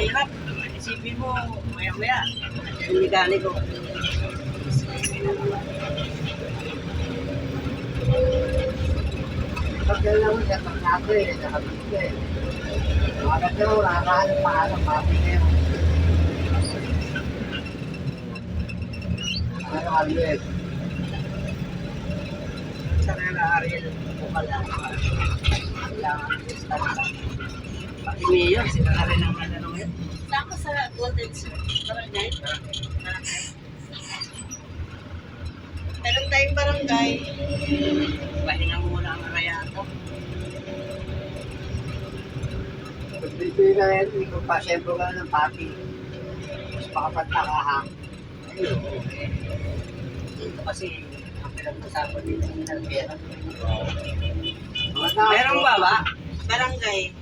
mahirap. Isipin mo, maya-maya. Yung mekaniko. Pagka lang siya, pagkato eh, nakabit ko eh. Mga pero nakakahanap pa alam, papi na yun. Ano kami eh? Sa nila, Ariel, bukal lang. Kailangan ng distansya. Pati mayor, sila na rin ang ano ngayon. Saan ka sa Golden Sir? Barangay? Barangay. Meron tayong barangay. Pahinga muna ang arayato. Dito yung na yun, kung pasembro ka ng papi. Mas makapanta ka ha. Ayun, okay. Dito kasi, ang pinag-usapan dito ng pera. Meron ba ba? Barangay.